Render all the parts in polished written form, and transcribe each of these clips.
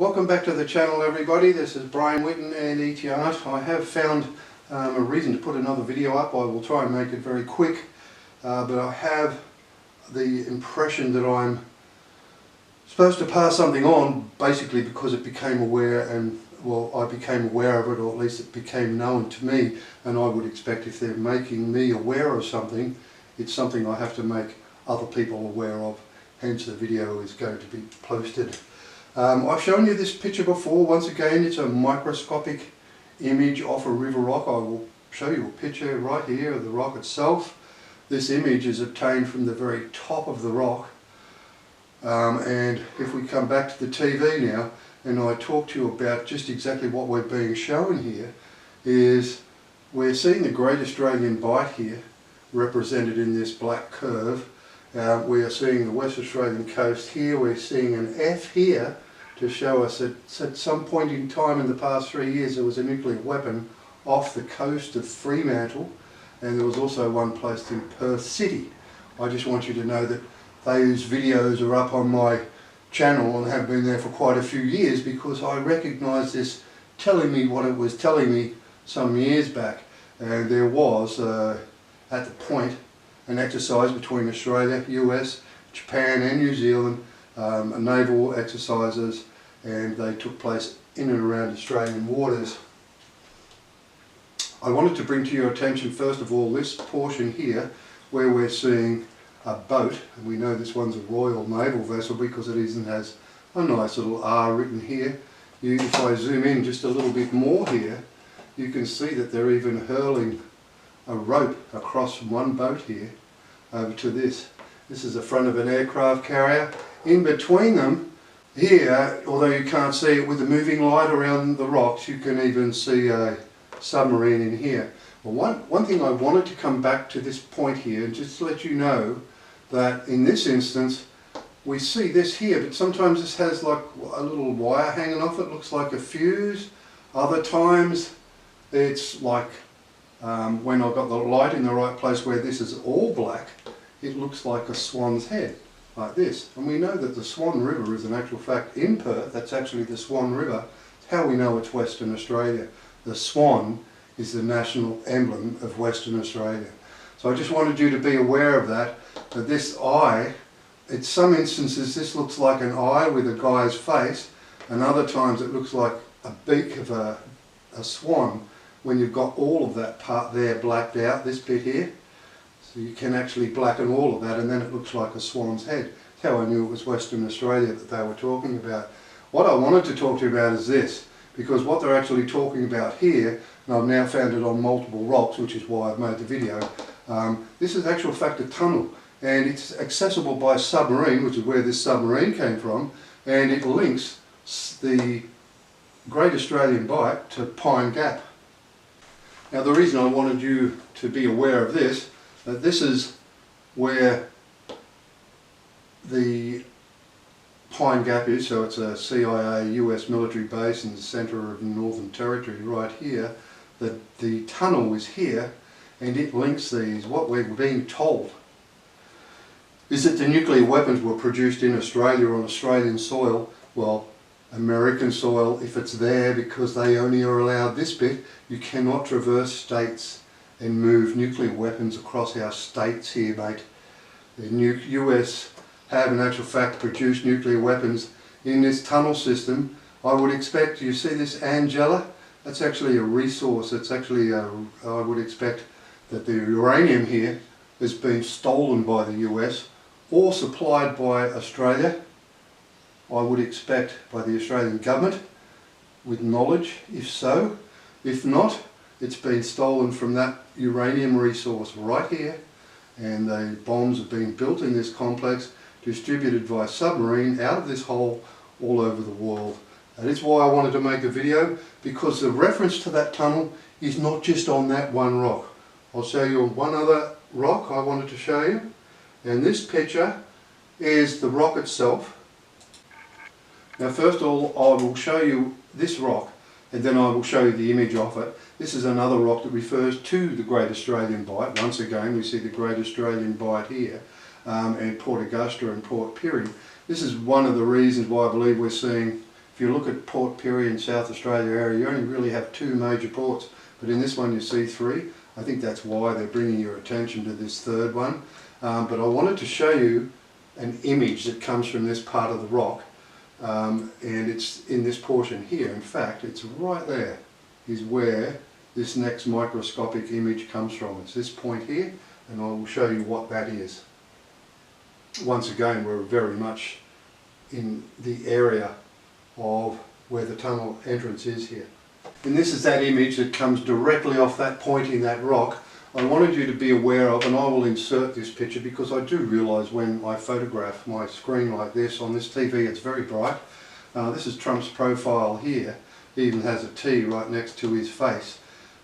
Welcome back to the channel, everybody. This is Brian Whitten and ET Art. I have found a reason to put another video up. I will try and make it very quick, but I have the impression that I'm supposed to pass something on, basically because it became aware and well, I became aware of it, or at least it became known to me, and I would expect if they're making me aware of something, it's something I have to make other people aware of, hence the video is going to be posted. I've shown you this picture before. Once again, it's a microscopic image off a river rock. I will show you a picture right here of the rock itself. This image is obtained from the very top of the rock, and if we come back to the TV now and I talk to you about just exactly what we're being shown here, is we're seeing the Great Australian Bight here represented in this black curve. We are seeing the West Australian coast here. We're seeing an F here to show us that at some point in time in the past 3 years there was a nuclear weapon off the coast of Fremantle, and there was also one placed in Perth City. I just want you to know that those videos are up on my channel and have been there for quite a few years, because I recognised this telling me what it was telling me some years back. And there was, at the point, an exercise between Australia, US, Japan and New Zealand, naval exercises, and they took place in and around Australian waters. I wanted to bring to your attention first of all this portion here where we're seeing a boat, and we know this one's a Royal Naval vessel because it even has a nice little R written here. If I zoom in just a little bit more here, you can see that they're even hurling a rope across from one boat here over to this. This is the front of an aircraft carrier. In between them here, although you can't see it with the moving light around the rocks, you can even see a submarine in here. Well, one thing I wanted to come back to this point here and just to let you know that in this instance we see this here, but sometimes this has like a little wire hanging off it, looks like a fuse. Other times it's like when I've got the light in the right place where this is all black, it looks like a swan's head, like this. And we know that the Swan River is in actual fact in Perth. That's actually the Swan River. It's how we know it's Western Australia. The swan is the national emblem of Western Australia. So I just wanted you to be aware of that, that this eye, in some instances this looks like an eye with a guy's face, and other times it looks like a beak of a swan, when you've got all of that part there blacked out, this bit here. So you can actually blacken all of that and then it looks like a swan's head. That's how I knew it was Western Australia that they were talking about. What I wanted to talk to you about is this, because what they're actually talking about here, and I've now found it on multiple rocks, which is why I've made the video, this is actual fact a tunnel, and it's accessible by submarine, which is where this submarine came from, and it links the Great Australian Bight to Pine Gap. Now the reason I wanted you to be aware of this, that this is where the Pine Gap is, so it's a CIA US military base in the centre of the Northern Territory right here. The tunnel is here and it links these. What we're being told is that the nuclear weapons were produced in Australia on Australian soil. Well, American soil, if it's there, because they only are allowed this bit. You cannot traverse states and move nuclear weapons across our states here, mate. The US have in actual fact produced nuclear weapons in this tunnel system. I would expect, you see this Angela? That's actually a resource. It's actually I would expect that the uranium here has been stolen by the US or supplied by Australia. I would expect by the Australian government with knowledge, if so. If not, it's been stolen from that uranium resource right here, and the bombs have been built in this complex, distributed via submarine out of this hole all over the world. That is why I wanted to make the video, because the reference to that tunnel is not just on that one rock. I'll show you on one other rock I wanted to show you, and this picture is the rock itself. Now first of all I will show you this rock, and then I will show you the image of it. This is another rock that refers to the Great Australian Bight. Once again we see the Great Australian Bight here, and Port Augusta and Port Pirie. This is one of the reasons why I believe we're seeing If you look at Port Pirie in South Australia area, you only really have 2 major ports, but in this one you see 3. I think that's why they're bringing your attention to this 3rd one. But I wanted to show you an image that comes from this part of the rock, and it's in this portion here. In fact, it's right there is where this next microscopic image comes from. It's this point here, and I will show you what that is. Once again, we're very much in the area of where the tunnel entrance is here. And this is that image that comes directly off that point in that rock. I wanted you to be aware of, and I will insert this picture because I do realise when I photograph my screen like this on this TV it's very bright. This is Trump's profile here. He even has a T right next to his face.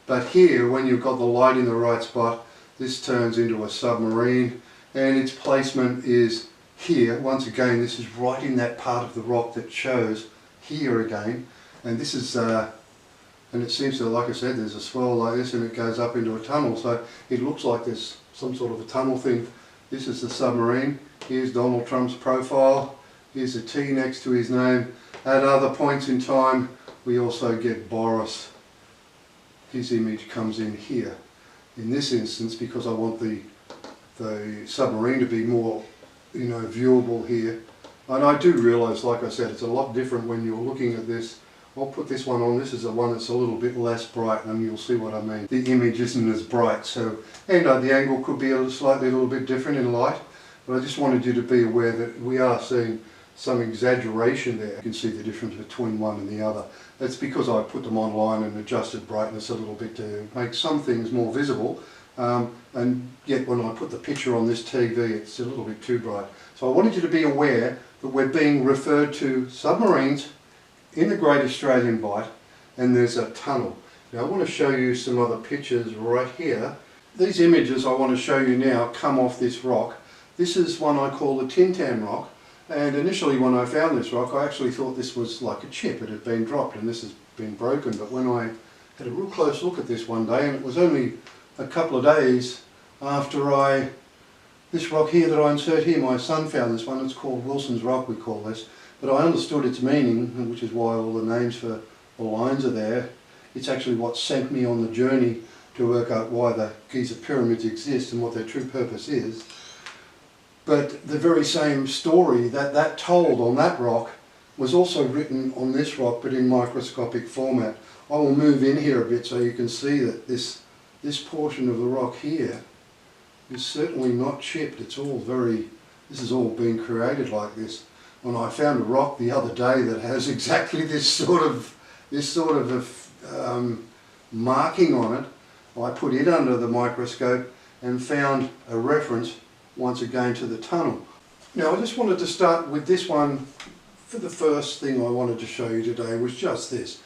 But here, when you've got the light in the right spot, this turns into a submarine, and its placement is here. Once again, this is right in that part of the rock that shows here again. And this is, and it seems to, like I said, there's a swell like this and it goes up into a tunnel. So it looks like there's some sort of a tunnel thing. This is the submarine. Here's Donald Trump's profile. Here's a T next to his name. At other points in time, we also get Boris. His image comes in here. In this instance, because I want the submarine to be more, viewable here. And I do realise, like I said, it's a lot different when you're looking at this. I'll put this one on. This is the one that's a little bit less bright, and you'll see what I mean. The image isn't as bright, so and the angle could be a little bit different in light. But I just wanted you to be aware that we are seeing some exaggeration there. You can see the difference between one and the other. That's because I put them online and adjusted brightness a little bit to make some things more visible. And yet when I put the picture on this TV, it's a little bit too bright. So I wanted you to be aware that we're being referred to submarines in the Great Australian Bight, and there's a tunnel. Now I want to show you some other pictures right here. These images I want to show you now come off this rock. This is one I call the Tintan rock, and initially when I found this rock I actually thought this was like a chip. It had been dropped and this has been broken, but when I had a real close look at this one day, and it was only a couple of days after this rock here that I insert here, my son found this one. It's called Wilson's Rock, we call this. But I understood its meaning, which is why all the names for the lines are there. It's actually what sent me on the journey to work out why the Giza pyramids exist and what their true purpose is. But the very same story that told on that rock was also written on this rock, but in microscopic format. I will move in here a bit so you can see that this portion of the rock here is certainly not chipped. It's all this is all being created like this. When I found a rock the other day that has exactly this sort of marking on it, I put it under the microscope and found a reference once again to the tunnel. Now I just wanted to start with this one. For the first thing I wanted to show you today was just this.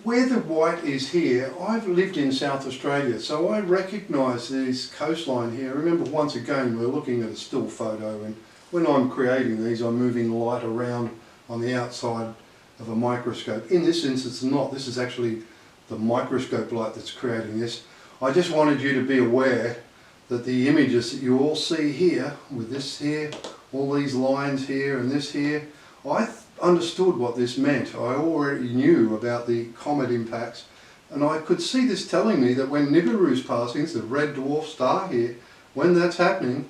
Where the white is here, I've lived in South Australia, so I recognise this coastline here. Remember, once again, we're looking at a still photo, and when I'm creating these, I'm moving light around on the outside of a microscope. In this instance, not. This is actually the microscope light that's creating this. I just wanted you to be aware that the images that you all see here, with this here, all these lines here and this here, I understood what this meant. I already knew about the comet impacts, and I could see this telling me that when Nibiru's passing, it's the red dwarf star here, when that's happening,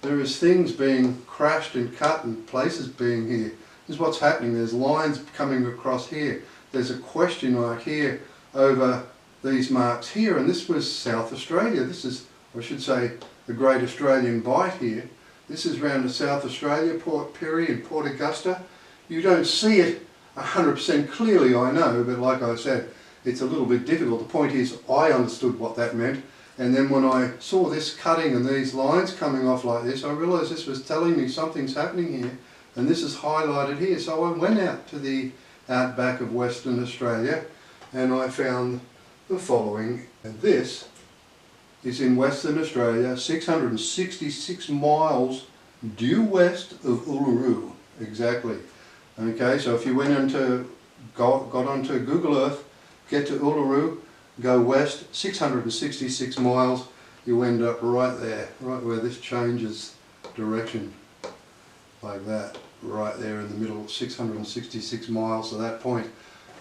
there is things being crashed and cut and places being here. This is what's happening. There's lines coming across here. There's a question mark here over these marks here, and this was South Australia. This is, I should say, the Great Australian Bight here. This is round to South Australia, Port Pirie and Port Augusta. You don't see it 100% clearly, I know, but like I said, it's a little bit difficult. The point is, I understood what that meant, and then when I saw this cutting and these lines coming off like this, I realised this was telling me something's happening here, and this is highlighted here. So I went out to the outback of Western Australia, and I found the following. And this is in Western Australia, 666 miles due west of Uluru, exactly. Okay, so if you went into, got onto Google Earth, get to Uluru, go west 666 miles, you end up right there, right where this changes direction, like that. right there in the middle, 666 miles to that point.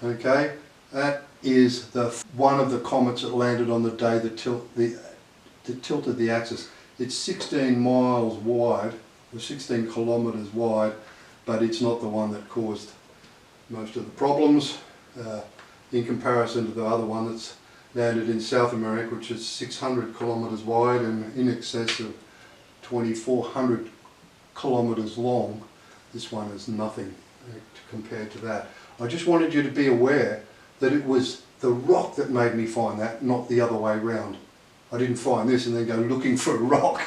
Okay, that is one of the comets that landed on the day that tilted the axis. It's 16 miles wide, or 16 kilometres wide, but it's not the one that caused most of the problems in comparison to the other one that's landed in South America, which is 600 kilometres wide and in excess of 2,400 kilometres long. This one is nothing compared to that. I just wanted you to be aware that it was the rock that made me find that, not the other way round. I didn't find this and then go looking for a rock.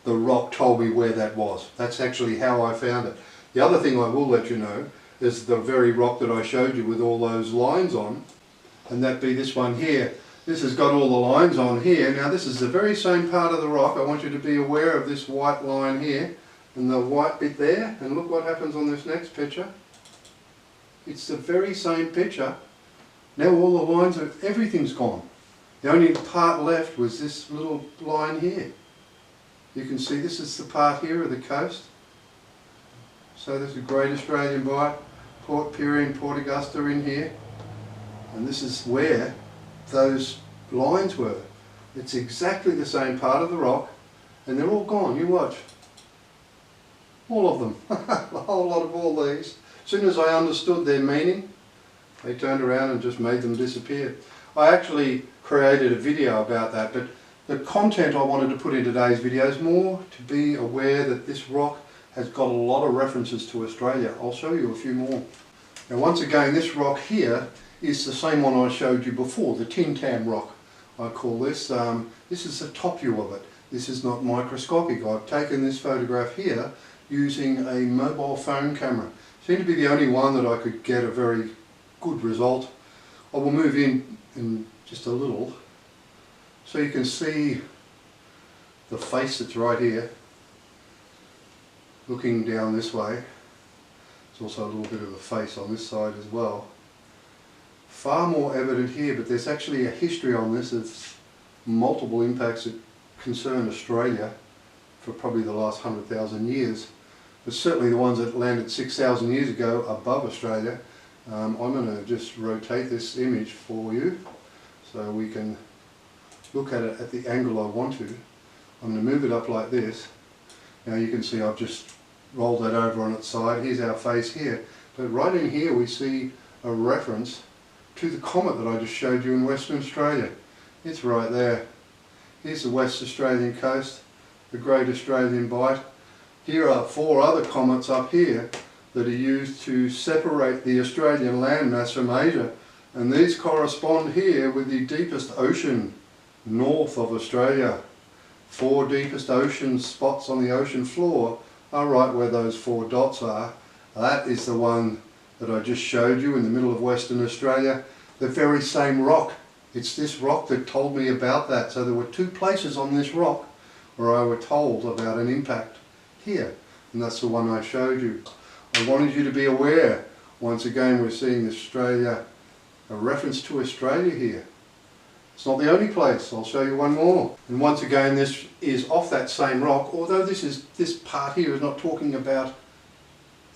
The rock told me where that was. That's actually how I found it. The other thing I will let you know is the very rock that I showed you with all those lines on, and that be this one here. This has got all the lines on here. Now this is the very same part of the rock. I want you to be aware of this white line here and the white bit there, and look what happens on this next picture. It's the very same picture. Now all the lines of everything's gone. The only part left was this little line here. You can see this is the part here of the coast. So there's a Great Australian Bight, Port Pirie and Port Augusta in here. And this is where those lines were. It's exactly the same part of the rock, and they're all gone. You watch. All of them. A whole lot of all these. As soon as I understood their meaning, they turned around and just made them disappear. I actually created a video about that, but the content I wanted to put in today's video is more to be aware that this rock has got a lot of references to Australia. I'll show you a few more. Now once again, this rock here is the same one I showed you before, the Tin Tam rock. I call this. This is the top view of it. This is not microscopic. I've taken this photograph here using a mobile phone camera. Seemed to be the only one that I could get a very good result. I will move in just a little so you can see the face that's right here looking down this way. There's also a little bit of a face on this side as well. Far more evident here, but there's actually a history on this of multiple impacts that concern Australia for probably the last 100,000 years. But certainly the ones that landed 6,000 years ago above Australia. I'm going to just rotate this image for you so we can look at it at the angle I want to. I'm going to move it up like this. Now you can see I've just rolled that over on its side. Here's our face here. But right in here we see a reference to the comet that I just showed you in Western Australia. It's right there. Here's the West Australian coast, the Great Australian Bight. Here are 4 other comets up here that are used to separate the Australian landmass from Asia, and these correspond here with the deepest ocean north of Australia. 4 deepest ocean spots on the ocean floor are right where those 4 dots are. That is the one that I just showed you in the middle of Western Australia. The very same rock. It's this rock that told me about that. So there were 2 places on this rock where I was told about an impact here, and that's the one I showed you. I wanted you to be aware. Once again, we're seeing Australia, a reference to Australia here. It's not the only place. I'll show you one more. And once again, this is off that same rock, although this part here is not talking about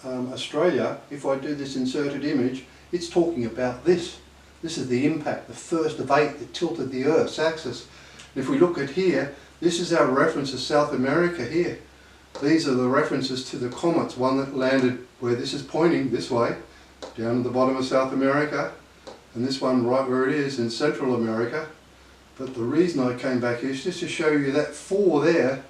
Australia. If I do this inserted image, it's talking about this. This is the impact, the first of 8 that tilted the Earth's axis. And if we look at here, this is our reference to South America here. These are the references to the comets, one that landed where this is pointing this way, down at the bottom of South America, and this one right where it is in Central America. But the reason I came back here is just to show you that 4 there,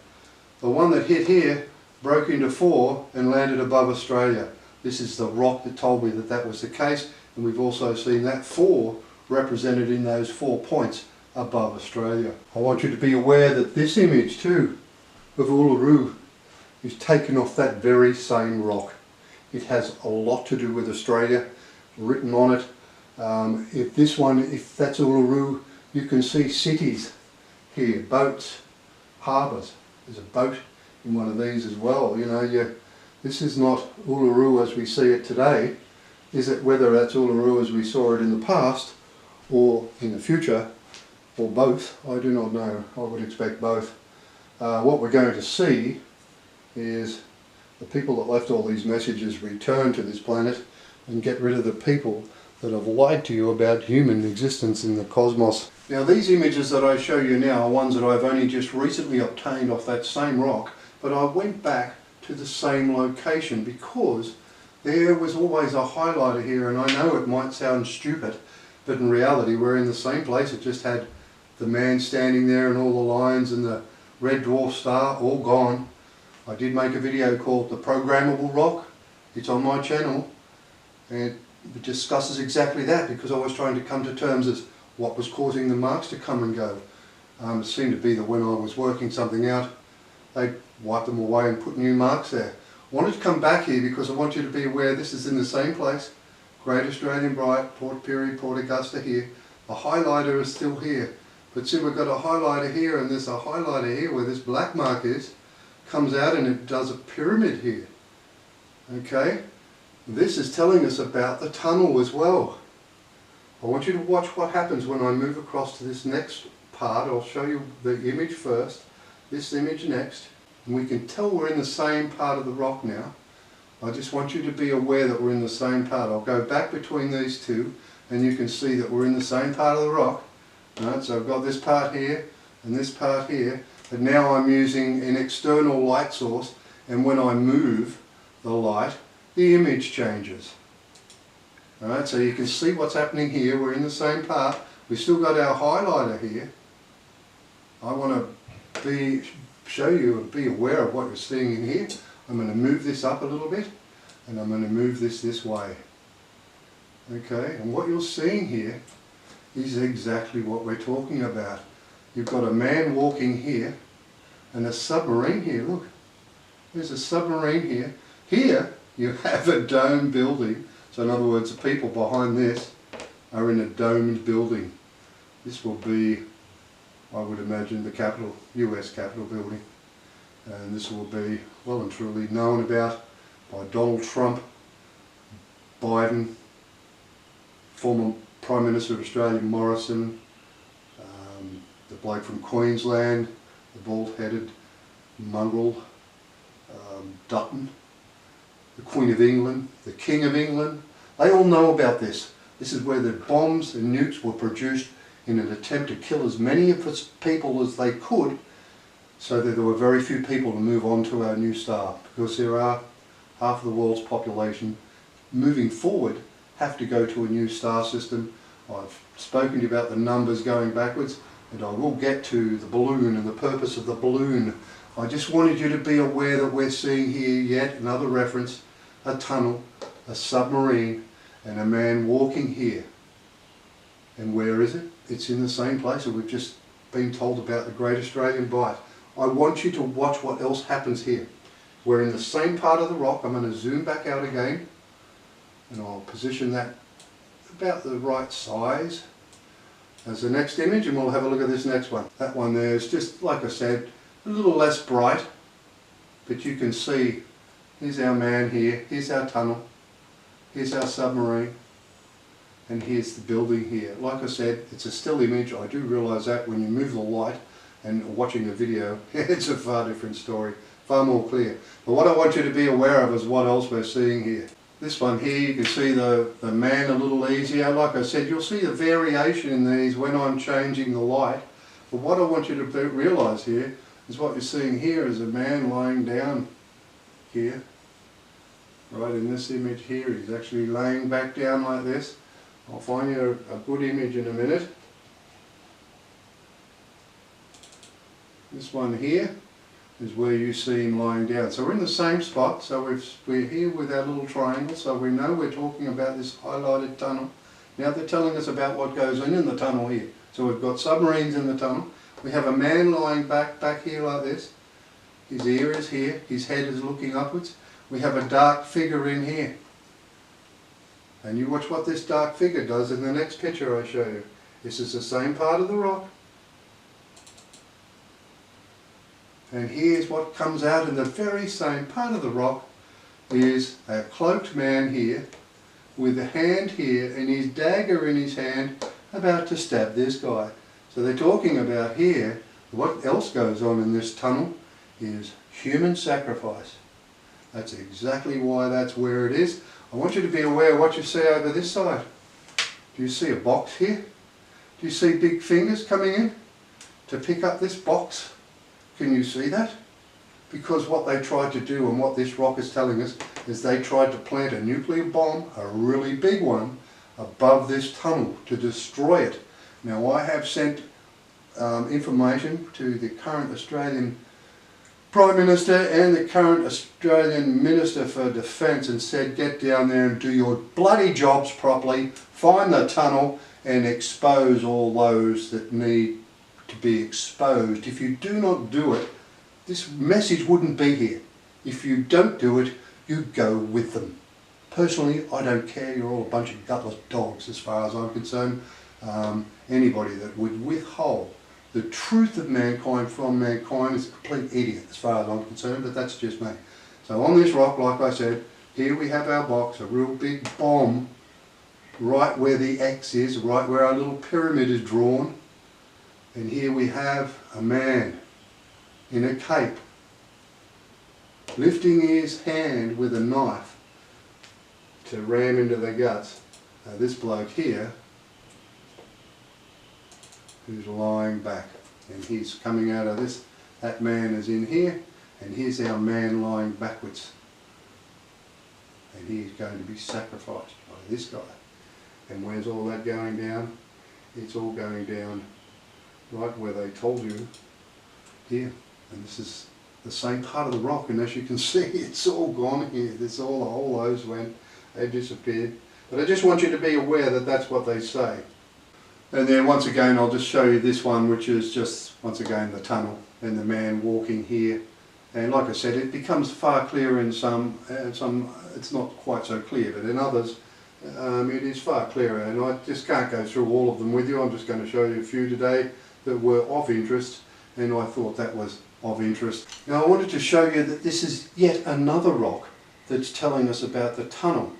the one that hit here, broke into 4 and landed above Australia. This is the rock that told me that that was the case, and we've also seen that 4 represented in those 4 points above Australia. I want you to be aware that this image too of Uluru is taken off that very same rock. It has a lot to do with Australia written on it. If that's Uluru, you can see cities here, boats, harbours. There's a boat in one of these as well. You know, this is not Uluru as we see it today. Is it whether that's Uluru as we saw it in the past or in the future, or both? I do not know. I would expect both. What we're going to see is the people that left all these messages return to this planet and get rid of the people that have lied to you about human existence in the cosmos. Now these images that I show you now are ones that I've only just recently obtained off that same rock, but I went back to the same location because there was always a highlighter here, and I know it might sound stupid, but in reality we're in the same place. It just had the man standing there and all the lines and the red dwarf star all gone. I did make a video called The Programmable Rock. It's on my channel, and it discusses exactly that, because I was trying to come to terms as what was causing the marks to come and go. It seemed to be that when I was working something out, they'd wipe them away and put new marks there. I wanted to come back here because I want you to be aware this is in the same place. Great Australian Bight, Port Pirie, Port Augusta here. The highlighter is still here. But see, we've got a highlighter here, and there's a highlighter here where this black mark is. Comes out and it does a pyramid here. Okay? This is telling us about the tunnel as well. I want you to watch what happens when I move across to this next part. I'll show you the image first, this image next. And we can tell we're in the same part of the rock now. I just want you to be aware that we're in the same part. I'll go back between these two and you can see that we're in the same part of the rock. Right, so I've got this part here and this part here, but now I'm using an external light source, and when I move the light, the image changes. Alright, so you can see what's happening here. We're in the same part. We've still got our highlighter here. I want to show you and be aware of what you're seeing in here. I'm going to move this up a little bit, and I'm going to move this way. Okay, and what you're seeing here is exactly what we're talking about. You've got a man walking here, and a submarine here. Look, there's a submarine here. Here you have a dome building. So in other words, the people behind this are in a domed building. This will be, I would imagine, the Capitol, US Capitol building. And this will be well and truly known about by Donald Trump, Biden, former Prime Minister of Australia Morrison, the bloke from Queensland, the bald-headed mongrel, Dutton, the Queen of England, the King of England. They all know about this. This is where the bombs and nukes were produced in an attempt to kill as many of its people as they could, so that there were very few people to move on to our new star, because there are half of the world's population moving forward have to go to a new star system. I've spoken to you about the numbers going backwards, and I will get to the balloon and the purpose of the balloon. I just wanted you to be aware that we're seeing here yet another reference, a tunnel, a submarine, and a man walking here. And where is it? It's in the same place that we've just been told about, the Great Australian Bight. I want you to watch what else happens here. We're in the same part of the rock. I'm going to zoom back out again, and I'll position that about the right size as the next image, and we'll have a look at this next one. That one there is just, like I said, a little less bright, but you can see, here's our man here, here's our tunnel, here's our submarine, and here's the building here. Like I said, it's a still image. I do realise that when you move the light and watching the video, it's a far different story, far more clear. But what I want you to be aware of is what else we're seeing here. This one here, you can see the man a little easier. Like I said, you'll see the variation in these when I'm changing the light. But what I want you to realise here is what you're seeing here is a man lying down here. Right in this image here, he's actually laying back down like this. I'll find you a good image in a minute. This one here is where you see him lying down. So we're in the same spot, so we're here with our little triangle, so we know we're talking about this highlighted tunnel. Now they're telling us about what goes in the tunnel here. So we've got submarines in the tunnel. We have a man lying back here like this. His ear is here, his head is looking upwards. We have a dark figure in here. And you watch what this dark figure does in the next picture I show you. This is the same part of the rock. And here's what comes out in the very same part of the rock, is a cloaked man here with a hand here and his dagger in his hand about to stab this guy. So they're talking about here, what else goes on in this tunnel is human sacrifice. That's exactly why that's where it is. I want you to be aware of what you see over this side. Do you see a box here? Do you see big fingers coming in to pick up this box? Can you see that? Because what they tried to do, and what this rock is telling us, is they tried to plant a nuclear bomb, a really big one, above this tunnel to destroy it. Now I have sent information to the current Australian Prime Minister and the current Australian Minister for Defence and said, get down there and do your bloody jobs properly, find the tunnel and expose all those that need to be exposed. If you do not do it, this message wouldn't be here. If you don't do it, you go with them. Personally, I don't care. You're all a bunch of gutless dogs as far as I'm concerned. Anybody that would withhold the truth of mankind from mankind is a complete idiot as far as I'm concerned, but that's just me. So on this rock, like I said, here we have our box, a real big bomb, right where the X is, right where our little pyramid is drawn. And here we have a man in a cape, lifting his hand with a knife to ram into the guts. Now this bloke here, who's lying back, and he's coming out of this, that man is in here, and here's our man lying backwards. And he's going to be sacrificed by this guy. And where's all that going down? It's all going down right where they told you, here. And this is the same part of the rock, and as you can see, it's all gone here. This all those went, they disappeared. But I just want you to be aware that that's what they say. And then once again, I'll just show you this one, which is just, once again, the tunnel and the man walking here. And like I said, it becomes far clearer in some it's not quite so clear, but in others, it is far clearer. And I just can't go through all of them with you. I'm just going to show you a few today that were of interest, and I thought that was of interest. Now I wanted to show you that this is yet another rock that's telling us about the tunnel.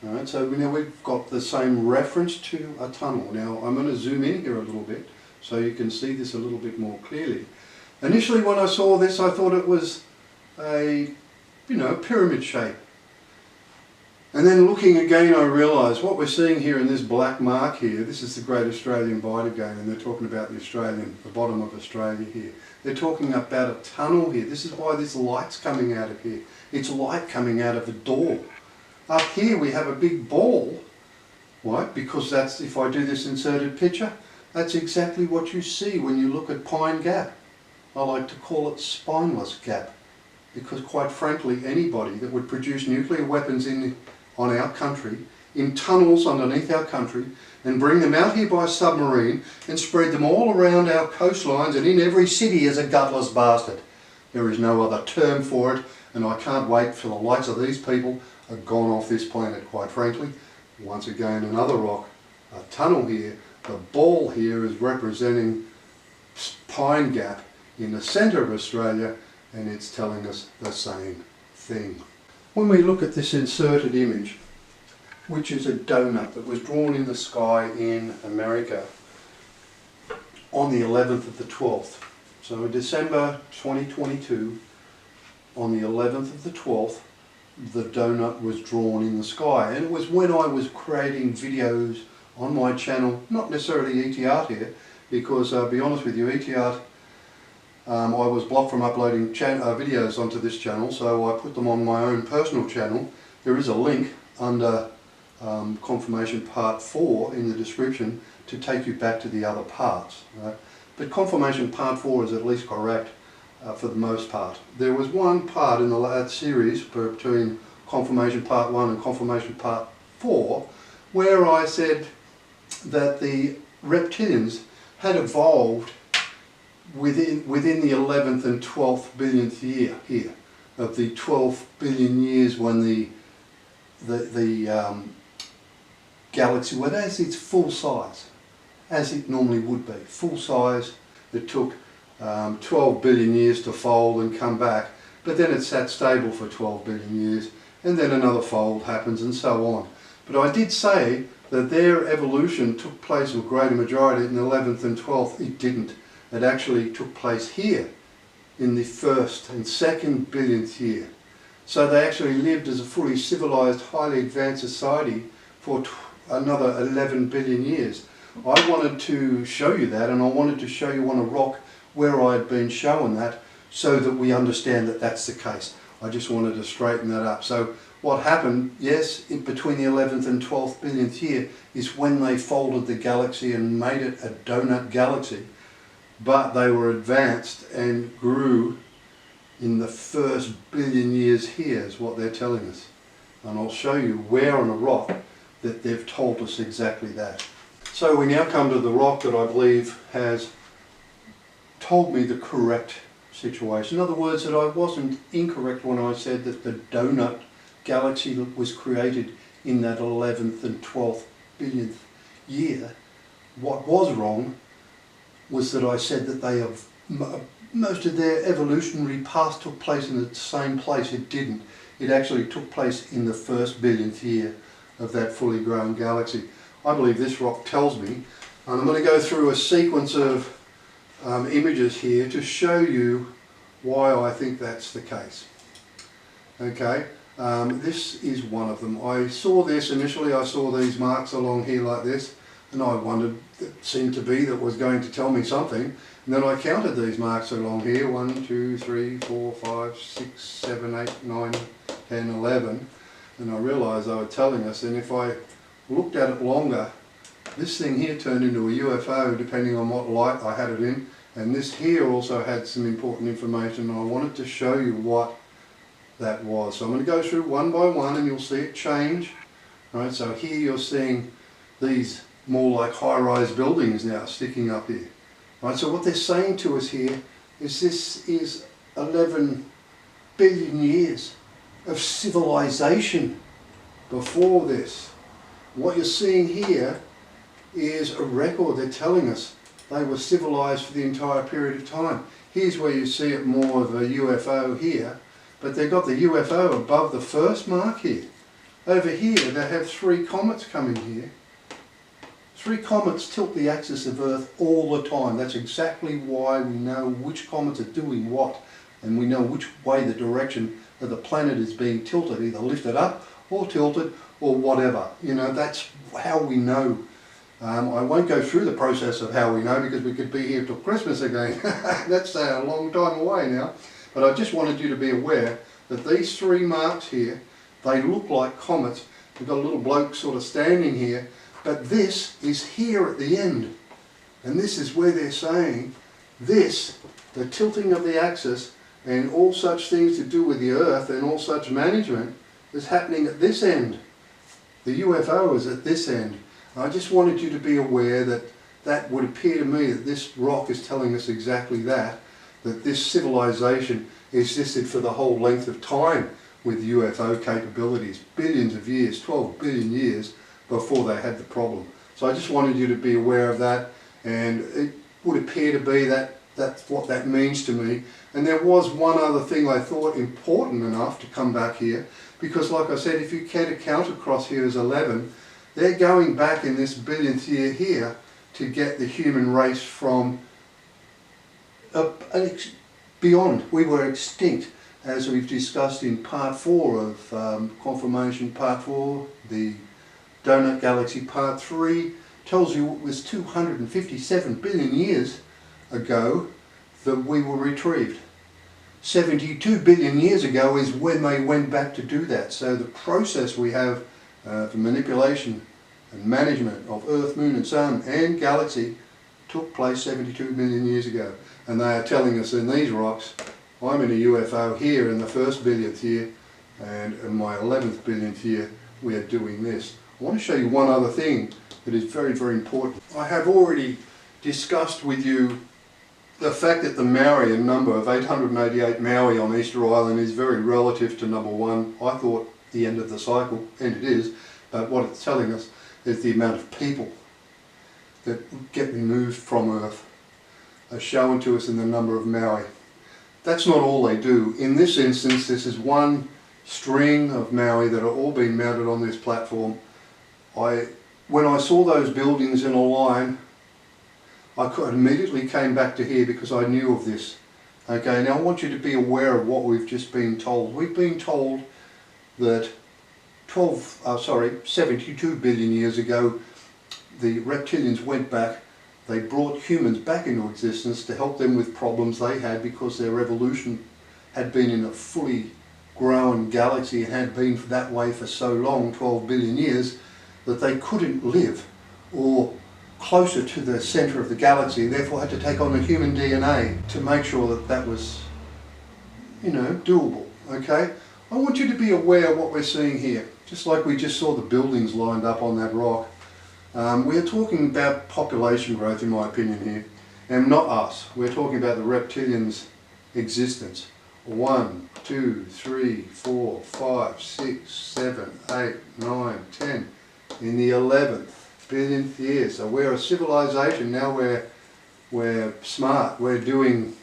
Alright, so now we've got the same reference to a tunnel. Now I'm going to zoom in here a little bit so you can see this a little bit more clearly. Initially when I saw this, I thought it was a, pyramid shape. And then looking again, I realised what we're seeing here in this black mark here, this is the Great Australian Bight again, and they're talking about the bottom of Australia here. They're talking about a tunnel here. This is why this light's coming out of here. It's light coming out of a door. Up here we have a big ball, right? Because that's, if I do this inserted picture, that's exactly what you see when you look at Pine Gap. I like to call it Spineless Gap, because quite frankly, anybody that would produce nuclear weapons on our country, in tunnels underneath our country, and bring them out here by submarine and spread them all around our coastlines and in every city is a gutless bastard. There is no other term for it, and I can't wait for the likes of these people are gone off this planet, quite frankly. Once again, another rock, a tunnel here. The ball here is representing Pine Gap in the centre of Australia, and it's telling us the same thing. When we look at this inserted image, which is a donut that was drawn in the sky in America on the 11th of the 12th. So in December 2022, on the 11th of the 12th, the donut was drawn in the sky. And it was when I was creating videos on my channel, not necessarily ET Art here, because I'll be honest with you, ET Art, I was blocked from uploading videos onto this channel, so I put them on my own personal channel. There is a link under Confirmation Part 4 in the description to take you back to the other parts. Right? But Confirmation Part 4 is at least correct for the most part. There was one part in the series between Confirmation Part 1 and Confirmation Part 4 where I said that the reptilians had evolved within the 11th and 12th billionth year here, of the 12 billion years when the galaxy went as its full size, as it normally would be, full size. It took 12 billion years to fold and come back, but then it sat stable for 12 billion years, and then another fold happens and so on. But I did say that their evolution took place, a greater majority, in the 11th and 12th. It didn't. It actually took place here in the 1st and 2nd billionth year. So they actually lived as a fully civilized, highly advanced society for another 11 billion years. I wanted to show you that, and I wanted to show you on a rock where I had been shown that, so that we understand that that's the case. I just wanted to straighten that up. So what happened, yes, between the 11th and 12th billionth year is when they folded the galaxy and made it a donut galaxy. But they were advanced and grew in the first billion years here, is what they're telling us. And I'll show you where on a rock that they've told us exactly that. So we now come to the rock that I believe has told me the correct situation. In other words, that I wasn't incorrect when I said that the donut galaxy was created in that 11th and 12th billionth year. What was wrong was that I said that they have, most of their evolutionary path took place in the same place. It didn't. It actually took place in the first billionth year of that fully grown galaxy. I believe this rock tells me, and I'm going to go through a sequence of images here to show you why I think that's the case. Okay, this is one of them. I saw this initially, I saw these marks along here like this, and I wondered, it seemed to be that was going to tell me something. And then I counted these marks along here, 1, 2, 3, 4, 5, 6, 7, 8, 9, 10, 11, and I realised they were telling us, and if I looked at it longer, this thing here turned into a UFO depending on what light I had it in, and this here also had some important information, and I wanted to show you what that was. So I'm going to go through one by one and you'll see it change. Right, so here you're seeing these more like high-rise buildings now sticking up here. Right, so what they're saying to us here is this is 11 billion years of civilization before this. What you're seeing here is a record. They're telling us they were civilized for the entire period of time. Here's where you see it more of a UFO here, but they've got the UFO above the first mark here. Over here they have 3 comets coming here. 3 comets tilt the axis of Earth all the time. That's exactly why we know which comets are doing what, and we know which way the direction of the planet is being tilted, either lifted up or tilted or whatever. You know, that's how we know. I won't go through the process of how we know because we could be here till Christmas again. That's a long time away now. But I just wanted you to be aware that these 3 marks here, they look like comets. We've got a little bloke sort of standing here, but this is here at the end. And this is where they're saying this, the tilting of the axis and all such things to do with the Earth and all such management is happening at this end. The UFO is at this end. I just wanted you to be aware that that would appear to me that this rock is telling us exactly that this civilization existed for the whole length of time with UFO capabilities, billions of years, 12 billion years before they had the problem. So I just wanted you to be aware of that, and it would appear to be that that's what that means to me. And there was one other thing I thought important enough to come back here, because like I said, if you count across here as 11, they're going back in this billionth year here to get the human race from beyond. We were extinct, as we've discussed in part 4 of Confirmation Part 4, the Donut Galaxy Part 3, tells you it was 257 billion years ago that we were retrieved. 72 billion years ago is when they went back to do that. So the process we have for manipulation and management of Earth, Moon and Sun and Galaxy took place 72 million years ago. And they are telling us in these rocks, I'm in a UFO here in the first billionth year, and in my 11th billionth year we are doing this. I want to show you one other thing that is very, very important. I have already discussed with you the fact that the Maurian number of 888 Maui on Easter Island is very relative to number 1. I thought the end of the cycle, and it is, but what it's telling us is the amount of people that get removed from Earth are shown to us in the number of Maui. That's not all they do. In this instance, this is one string of Maui that are all being mounted on this platform. When I saw those buildings in a line, I immediately came back to here because I knew of this Okay, now I want you to be aware of what we've just been told. We've been told that 72 billion years ago, the reptilians went back. They brought humans back into existence to help them with problems they had because their evolution had been in a fully grown galaxy and had been that way for so long, 12 billion years, that they couldn't live or closer to the centre of the galaxy, and therefore had to take on a human DNA to make sure that that was, you know, doable. Okay? I want you to be aware of what we're seeing here. Just like we just saw the buildings lined up on that rock. We're talking about population growth, in my opinion, here, and not us. We're talking about the reptilians' existence. 1, 2, 3, 4, 5, 6, 7, 8, 9, 10. In the 11th billionth year. So we're a civilization now. We're smart. We're doing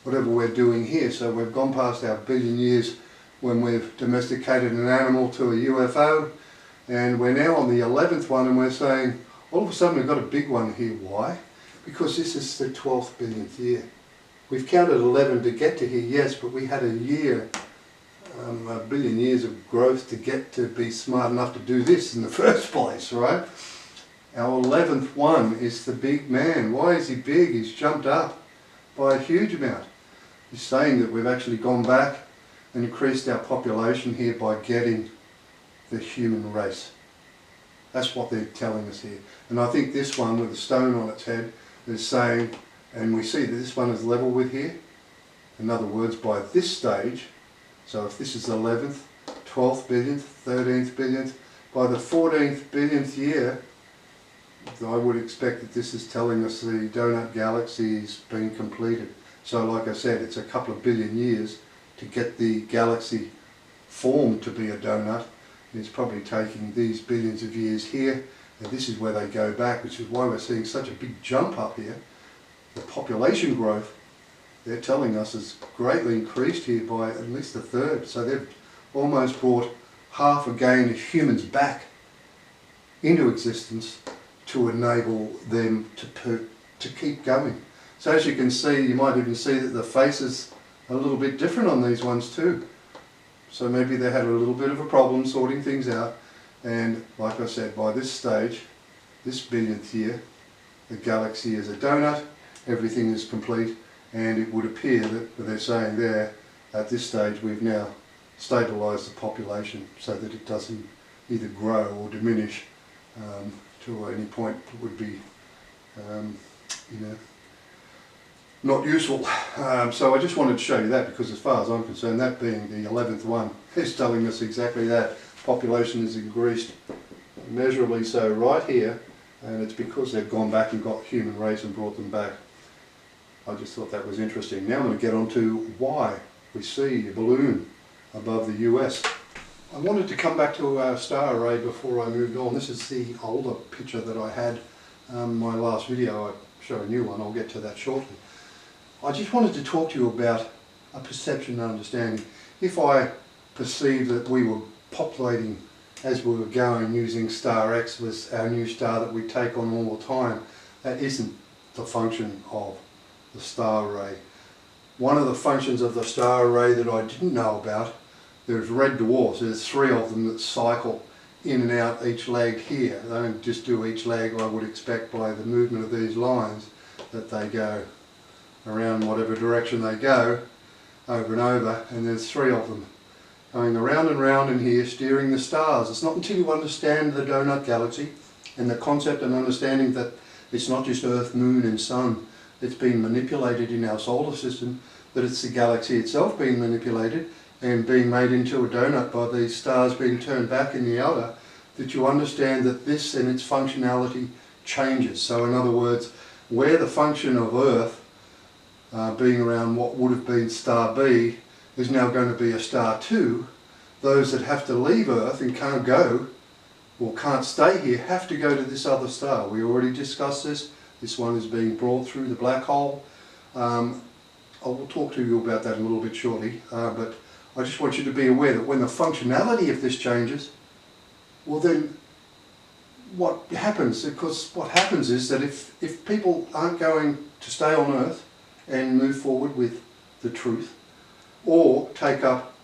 whatever we're doing here. So we've gone past our billion years when we've domesticated an animal to a UFO, and we're now on the 11th one, and we're saying all of a sudden we've got a big one here. Why? Because this is the 12th billionth year. We've counted 11 to get to here, yes, but we had a year, a billion years of growth to get to be smart enough to do this in the first place, right? Our 11th one is the big man. Why is he big? He's jumped up by a huge amount. He's saying that we've actually gone back and increased our population here by getting the human race. That's what they're telling us here. And I think this one with the stone on its head is saying, and we see that this one is level with here. In other words, by this stage, so if this is 11th, 12th billionth, 13th billionth, by the 14th billionth year, I would expect that this is telling us the donut galaxy's been completed. So like I said, it's a couple of billion years to get the galaxy formed to be a donut. It's probably taking these billions of years here, and this is where they go back, which is why we're seeing such a big jump up here. The population growth, they're telling us, has greatly increased here by at least a third. So they've almost brought half again of humans back into existence to enable them to keep going. So as you can see, you might even see that the faces are a little bit different on these ones too. So maybe they had a little bit of a problem sorting things out, and like I said, by this stage, this billionth year, the galaxy is a donut, everything is complete, and it would appear that they're saying there, at this stage we've now stabilised the population so that it doesn't either grow or diminish to any point that would be, you know, not useful. So I just wanted to show you that, because as far as I'm concerned, that being the 11th one is telling us exactly that. Population has increased measurably so right here, and it's because they've gone back and got human race and brought them back. I just thought that was interesting. Now I'm going to get on to why we see a balloon above the US. I wanted to come back to our star array before I moved on. This is the older picture that I had my last video. I show a new one, I'll get to that shortly. I just wanted to talk to you about a perception and understanding. If I perceive that we were populating as we were going using Star X was our new star that we take on all the time, that isn't the function of the star array. One of the functions of the star array that I didn't know about, there's red dwarfs. There's 3 of them that cycle in and out each leg here. They don't just do each leg. I would expect by the movement of these lines that they go around whatever direction they go, over and over, and there's 3 of them going around and round in here steering the stars. It's not until you understand the donut galaxy and the concept and understanding that it's not just Earth, Moon and Sun that's been manipulated in our solar system, that it's the galaxy itself being manipulated and being made into a donut by these stars being turned back in the outer, that you understand that this and its functionality changes. So in other words, where the function of Earth being around what would have been star B is now going to be a star 2, those that have to leave Earth and can't go or can't stay here have to go to this other star. We already discussed this. This one is being brought through the black hole. I will talk to you about that a little bit shortly, but I just want you to be aware that when the functionality of this changes, well then what happens? Because what happens is that if people aren't going to stay on Earth and move forward with the truth, or take up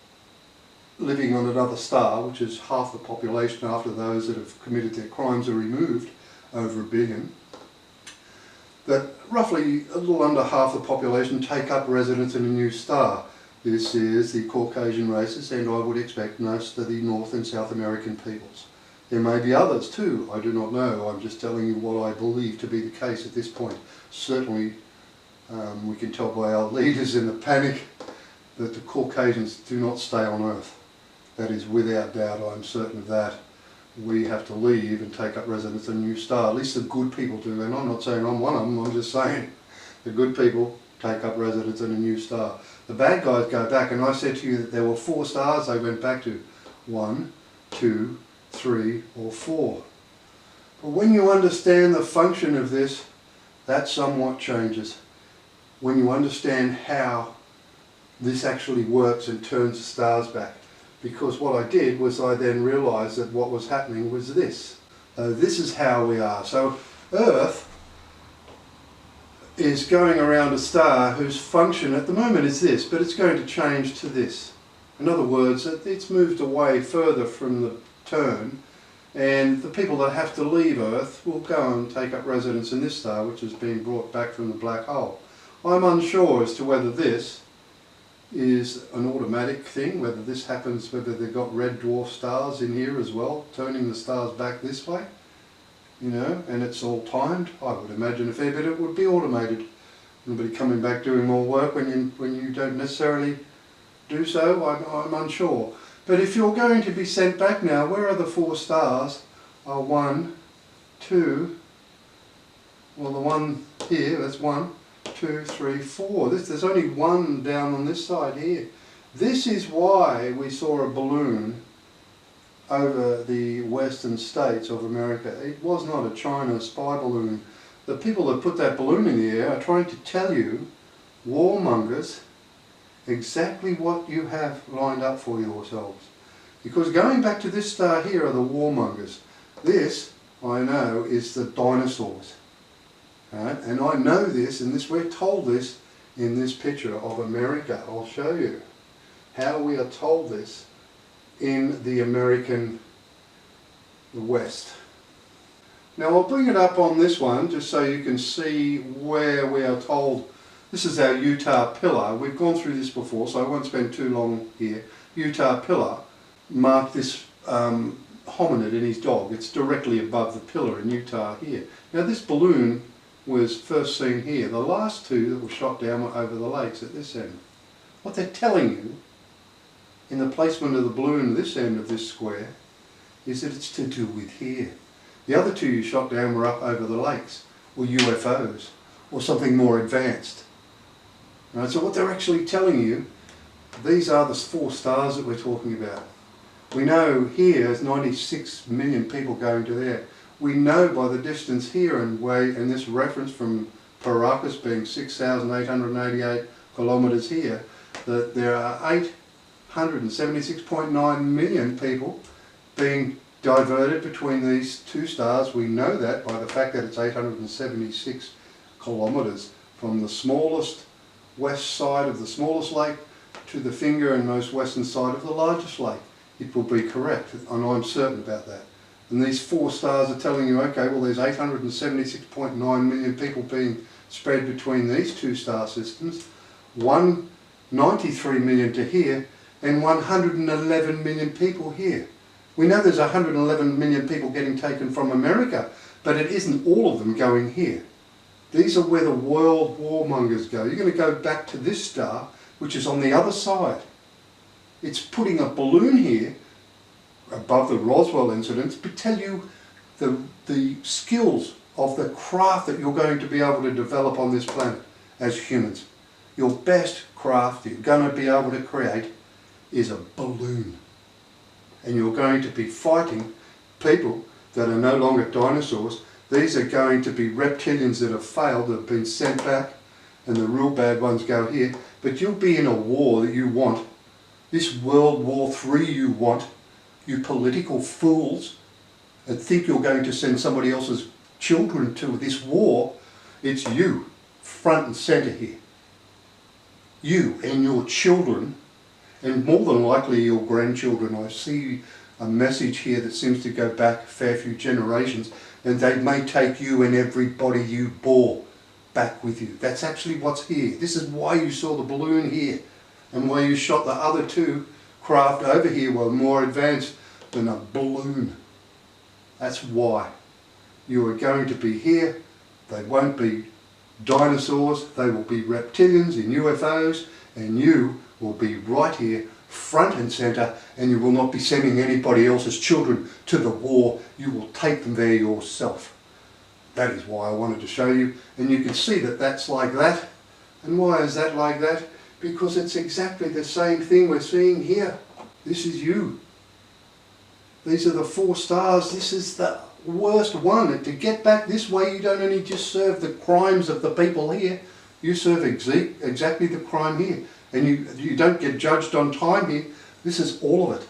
living on another star, which is half the population after those that have committed their crimes are removed, over 1 billion, that roughly a little under half the population take up residence in a new star. This is the Caucasian races, and I would expect most of the North and South American peoples. There may be others too, I do not know. I'm just telling you what I believe to be the case at this point. Certainly we can tell by our leaders in the panic that the Caucasians do not stay on Earth. That is without doubt, I'm certain of that. We have to leave and take up residence in a new star. At least the good people do, and I'm not saying I'm one of them, I'm just saying the good people take up residence in a new star. The bad guys go back, and I said to you that there were 4 stars they went back to. 1, 2, 3 or 4. But when you understand the function of this, that somewhat changes. When you understand how this actually works and turns the stars back. Because what I did was I then realised that what was happening was this. This is how we are. So Earth is going around a star whose function at the moment is this, but it's going to change to this. In other words, it's moved away further from the turn, and the people that have to leave Earth will go and take up residence in this star, which has been brought back from the black hole. I'm unsure as to whether this is an automatic thing, whether this happens, whether they've got red dwarf stars in here as well, turning the stars back this way, you know, and it's all timed. I would imagine a fair bit it would be automated. Nobody coming back doing more work when you don't necessarily do so, I'm unsure. But if you're going to be sent back now, where are the 4 stars? 1, 2, well the one here, that's 1, 2, 3, 4. There's only 1 down on this side here. This is why we saw a balloon over the western states of America. It was not a China spy balloon. The people that put that balloon in the air are trying to tell you, warmongers, exactly what you have lined up for yourselves. Because going back to this star here are the warmongers. This, I know, is the dinosaurs. Right? And I know this, and this we're told this in this picture of America. I'll show you how we are told this in the American West. Now I'll bring it up on this one just so you can see where we are told. This is our Utah pillar. We've gone through this before, so I won't spend too long here. Utah pillar marked this hominid and his dog. It's directly above the pillar in Utah here. Now this balloon was first seen here. The last 2 that were shot down were over the lakes at this end. What they're telling you in the placement of the balloon at this end of this square is that it's to do with here. The other 2 you shot down were up over the lakes, or UFOs, or something more advanced. Right, so what they're actually telling you, these are the 4 stars that we're talking about. We know here there's 96 million people going to there. We know by the distance here and this reference from Paracas being 6,888 kilometres here, that there are 876.9 million people being diverted between these 2 stars. We know that by the fact that it's 876 kilometres from the smallest west side of the smallest lake to the finger and most western side of the largest lake. It will be correct, and I'm certain about that. And these 4 stars are telling you, okay, well there's 876.9 million people being spread between these 2 star systems, 193 million to here, and 111 million people here. We know there's 111 million people getting taken from America, but it isn't all of them going here. These are where the world warmongers go. You're going to go back to this star, which is on the other side. It's putting a balloon here above the Roswell incidents to tell you the skills of the craft that you're going to be able to develop on this planet as humans. Your best craft you're going to be able to create is a balloon. And you're going to be fighting people that are no longer dinosaurs. These are going to be reptilians that have failed, that have been sent back, and the real bad ones go here. But you'll be in a war that you want. This World War III you want. You political fools that think you're going to send somebody else's children to this war. It's you, front and centre here. you and your children, and more than likely your grandchildren. I see a message here that seems to go back a fair few generations, and they may take you and everybody you bore back with you. That's actually what's here. This is why you saw the balloon here, and why you shot the other two craft over here were more advanced than a balloon. That's why. You are going to be here. They won't be dinosaurs, they will be reptilians in UFOs, and you will be right here front and centre, and you will not be sending anybody else's children to the war. You will take them there yourself. That is why I wanted to show you, and you can see that that's like that. And why is that like that? Because it's exactly the same thing we're seeing here. This is you. These are the 4 stars. This is the worst one. And to get back this way, you don't only just serve the crimes of the people here, you serve exactly the crime here. And you don't get judged on time here. This is all of it.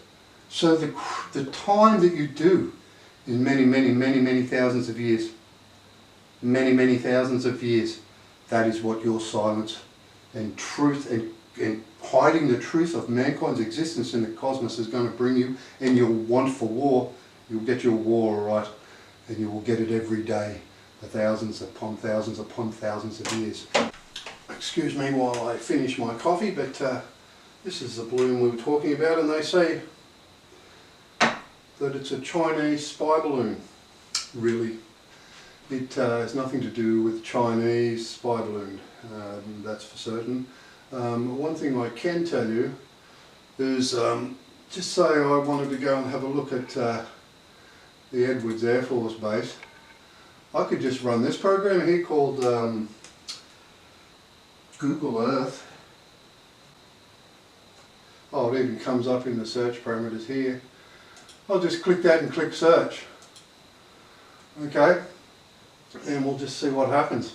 So the time that you do is many thousands of years. Many thousands of years. That is what your silence and truth and hiding the truth of mankind's existence in the cosmos is going to bring you, and your want for war. You'll get your war, all right, and you will get it every day for thousands upon thousands of years. Excuse me while I finish my coffee, but this is the balloon we were talking about, and they say that it's a Chinese spy balloon. Really, it has nothing to do with Chinese spy balloon, that's for certain. One thing I can tell you is, just say I wanted to go and have a look at the Edwards Air Force Base, I could just run this program here called Google Earth. Oh, it even comes up in the search parameters here. I'll just click that and click search. Okay, and we'll just see what happens.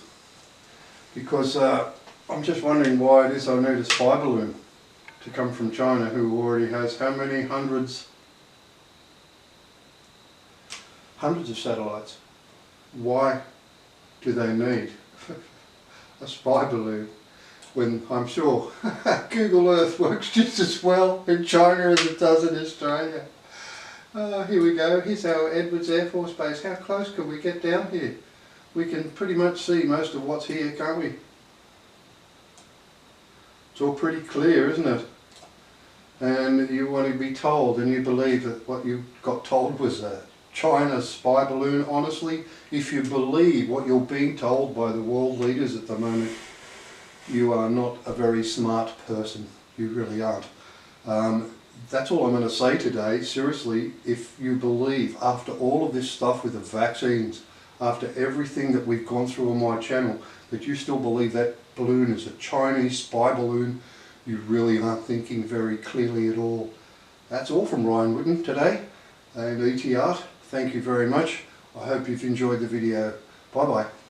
Because I'm just wondering why it is I need a spy balloon to come from China, who already has how many hundreds of satellites. Why do they need a spy balloon when I'm sure Google Earth works just as well in China as it does in Australia? Here we go, here's our Edwards Air Force Base. How close can we get down here? We can pretty much see most of what's here, can't we? It's all pretty clear, isn't it? And you want to be told, and you believe that what you got told was a China spy balloon. Honestly, if you believe what you're being told by the world leaders at the moment, you are not a very smart person. You really aren't. That's all I'm going to say today. Seriously, if you believe, after all of this stuff with the vaccines, after everything that we've gone through on my channel, that you still believe that balloon is a Chinese spy balloon, you really aren't thinking very clearly at all. That's all from Ryan Whitten today, and ET Art. Thank you very much. I hope you've enjoyed the video. Bye bye.